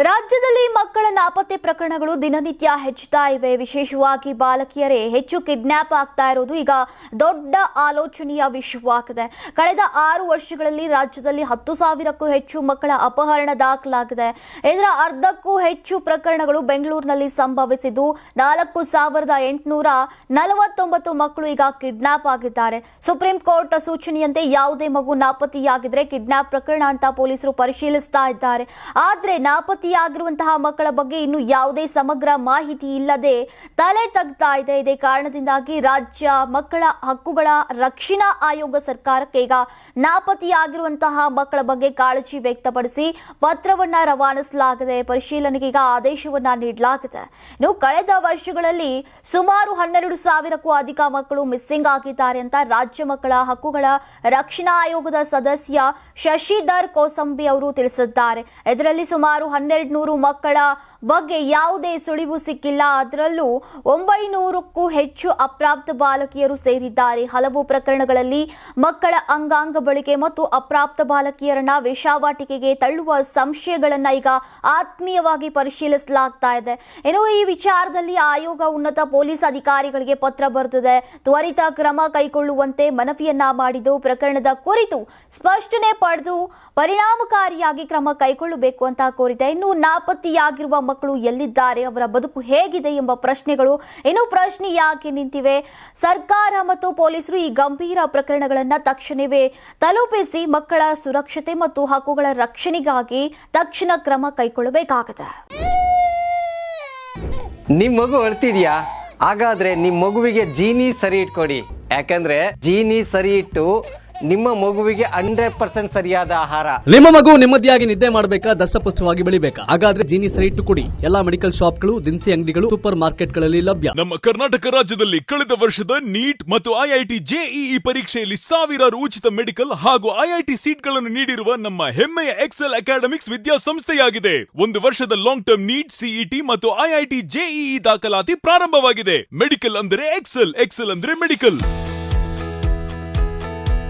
ರಾಜ್ಯದಲ್ಲಿ ಮಕ್ಕಳ ನಾಪತ್ತೆ ಪ್ರಕರಣಗಳು ದಿನನಿತ್ಯ ಹೆಚ್ಚುತ್ತಾ ಇವೆ. ವಿಶೇಷವಾಗಿ ಬಾಲಕಿಯರೇ ಹೆಚ್ಚು ಕಿಡ್ನಾಪ್ ಆಗ್ತಾ ಇರೋದು ಈಗ ದೊಡ್ಡ ಆಲೋಚನೆಯ ವಿಷಯವಾಗಿದೆ. ಕಳೆದ 6 ವರ್ಷಗಳಲ್ಲಿ ರಾಜ್ಯದಲ್ಲಿ 10,000ಕ್ಕೂ ಹೆಚ್ಚು ಮಕ್ಕಳ ಅಪಹರಣ ದಾಖಲಾಗಿದೆ. ಇದರ ಅರ್ಧಕ್ಕೂ ಹೆಚ್ಚು ಪ್ರಕರಣಗಳು ಬೆಂಗಳೂರಿನಲ್ಲಿ ಸಂಭವಿಸಿದ್ದು 4,849 ಮಕ್ಕಳು ಈಗ ಕಿಡ್ನಾಪ್ ಆಗಿದ್ದಾರೆ. ಸುಪ್ರೀಂ ಕೋರ್ಟ್ ಸೂಚನೆಯಂತೆ ಯಾವುದೇ ಮಗು ನಾಪತ್ತೆಯಾಗಿದ್ರೆ ಕಿಡ್ನಾಪ್ ಪ್ರಕರಣ ಅಂತ ಪೊಲೀಸರು ಪರಿಶೀಲಿಸ್ತಾ ಇದ್ದಾರೆ. ಆದರೆ ನಾಪತ್ತೆಯಾಗಿರುವಂತಹ ಮಕ್ಕಳ ಬಗ್ಗೆ ಇನ್ನು ಯಾವುದೇ ಸಮಗ್ರ ಮಾಹಿತಿ ಇಲ್ಲದೆ ತಲೆ ತಗ್ತಾ ಇದೆ. ಇದೇ ಕಾರಣದಿಂದಾಗಿ ರಾಜ್ಯ ಮಕ್ಕಳ ಹಕ್ಕುಗಳ ರಕ್ಷಣಾ ಆಯೋಗ ಸರ್ಕಾರಕ್ಕೆ ಈಗ ನಾಪತ್ತೆಯಾಗಿರುವಂತಹ ಮಕ್ಕಳ ಬಗ್ಗೆ ಕಾಳಜಿ ವ್ಯಕ್ತಪಡಿಸಿ ಪತ್ರವನ್ನ ರವಾನಿಸಲಾಗಿದೆ. ಪರಿಶೀಲನೆಗೆ ಈಗ ಆದೇಶವನ್ನ ನೀಡಲಾಗಿದೆ. ಇನ್ನು ಕಳೆದ ವರ್ಷಗಳಲ್ಲಿ ಸುಮಾರು 12,000ಕ್ಕೂ ಅಧಿಕ ಮಕ್ಕಳು ಮಿಸ್ಸಿಂಗ್ ಆಗಿದ್ದಾರೆ ಅಂತ ರಾಜ್ಯ ಮಕ್ಕಳ ಹಕ್ಕುಗಳ ರಕ್ಷಣಾ ಆಯೋಗದ ಸದಸ್ಯ ಶಶಿಧರ್ ಕೋಸಂಬಿ ಅವರು ತಿಳಿಸಿದ್ದಾರೆ. ಇದರಲ್ಲಿ ಸುಮಾರು 1,200 ಮಕ್ಕಳ ಬಗ್ಗೆ ಯಾವುದೇ ಸುಳಿವು ಸಿಕ್ಕಿಲ್ಲ. ಅದರಲ್ಲೂ 900ಕ್ಕೂ ಹೆಚ್ಚು ಅಪ್ರಾಪ್ತ ಬಾಲಕಿಯರು ಸೇರಿದ್ದಾರೆ. ಹಲವು ಪ್ರಕರಣಗಳಲ್ಲಿ ಮಕ್ಕಳ ಅಂಗಾಂಗ ಬಳಕೆ ಮತ್ತು ಅಪ್ರಾಪ್ತ ಬಾಲಕಿಯರನ್ನ ವೇಶ್ಯಾವಾಟಿಕೆಗೆ ತಳ್ಳುವ ಸಂಶಯಗಳನ್ನ ಈಗ ಆತ್ಮೀಯವಾಗಿ ಪರಿಶೀಲಿಸಲಾಗ್ತಾ ಇದೆ. ಇನ್ನು ಈ ವಿಚಾರದಲ್ಲಿ ಆಯೋಗ ಉನ್ನತ ಪೊಲೀಸ್ ಅಧಿಕಾರಿಗಳಿಗೆ ಪತ್ರ ಬರೆದಿದೆ. ತ್ವರಿತ ಕ್ರಮ ಕೈಗೊಳ್ಳುವಂತೆ ಮನವಿಯನ್ನ ಮಾಡಿದ್ದು ಪ್ರಕರಣದ ಕುರಿತು ಸ್ಪಷ್ಟನೆ ಪಡೆದು ಪರಿಣಾಮಕಾರಿಯಾಗಿ ಕ್ರಮ ಕೈಗೊಳ್ಳಬೇಕು ಅಂತ ಕೋರಿದೆ. ಇನ್ನು ನಾಪತ್ತೆಯಾಗಿರುವ ಮಕ್ಕಳು ಎಲ್ಲಿದ್ದಾರೆ, ಅವರ ಬದುಕು ಹೇಗಿದೆ ಎಂಬ ಪ್ರಶ್ನೆಗಳು ಇನ್ನು ಪ್ರಶ್ನೆ ಯಾಕೆ ನಿಂತಿವೆ? ಸರ್ಕಾರ ಮತ್ತು ಪೊಲೀಸರು ಈ ಗಂಭೀರ ಪ್ರಕರಣಗಳನ್ನು ತಕ್ಷಣವೇ ತಲುಪಿಸಿ ಮಕ್ಕಳ ಸುರಕ್ಷತೆ ಮತ್ತು ಹಕ್ಕುಗಳ ರಕ್ಷಣೆಗಾಗಿ ತಕ್ಷಣ ಕ್ರಮ ಕೈಗೊಳ್ಳಬೇಕಾಗಿದೆ. ನಿಮ್ ಮಗು ಅಳ್ತಿದ್ಯಾ? ಹಾಗಾದ್ರೆ ನಿಮ್ ಮಗುವಿಗೆ ಜೀನಿ ಸರಿ ಇಟ್ಕೊಡಿ. ಯಾಕಂದ್ರೆ ಜೀನಿ ಸರಿ ಇಟ್ಟು ನಿಮ್ಮ ಮಗುವಿಗೆ 100% ಸರಿಯಾದ ಆಹಾರ. ನಿಮ್ಮ ಮಗು ನೆಮ್ಮದಿಯಾಗಿ ನಿದ್ದೆ ಮಾಡಬೇಕಾ, ದಷ್ಟಪುಷ್ಟವಾಗಿ ಬೆಳಿಬೇಕಾ? ಹಾಗಾದ್ರೆ ಜೀನಿ ಸರಿ ಇಟ್ಟು ಕೊಡಿ. ಎಲ್ಲಾ ಮೆಡಿಕಲ್ ಶಾಪ್ಗಳು, ದಿನಸಿ ಅಂಗಡಿಗಳು, ಸೂಪರ್ ಮಾರ್ಕೆಟ್ಗಳಲ್ಲಿ ಲಭ್ಯ. ನಮ್ಮ ಕರ್ನಾಟಕ ರಾಜ್ಯದಲ್ಲಿ ಕಳೆದ ವರ್ಷದ ನೀಟ್ ಮತ್ತು ಐಐಟಿ ಜೆಇಇ ಪರೀಕ್ಷೆಯಲ್ಲಿ ಸಾವಿರಾರು ಉಚಿತ ಮೆಡಿಕಲ್ ಹಾಗೂ ಐಐಟಿ ಸೀಟ್ಗಳನ್ನು ನೀಡಿರುವ ನಮ್ಮ ಹೆಮ್ಮೆಯ ಎಕ್ಸೆಲ್ ಅಕಾಡೆಮಿಕ್ಸ್ ವಿದ್ಯಾಸಂಸ್ಥೆಯಾಗಿದೆ. 1 ವರ್ಷದ ಲಾಂಗ್ ಟರ್ಮ್ ನೀಟ್, ಸಿಇಟಿ ಮತ್ತು ಐಐಟಿ ಜೆಇಇ ದಾಖಲಾತಿ ಪ್ರಾರಂಭವಾಗಿದೆ. ಮೆಡಿಕಲ್ ಅಂದರೆ ಎಕ್ಸೆಲ್, ಎಕ್ಸೆಲ್ ಅಂದರೆ ಮೆಡಿಕಲ್.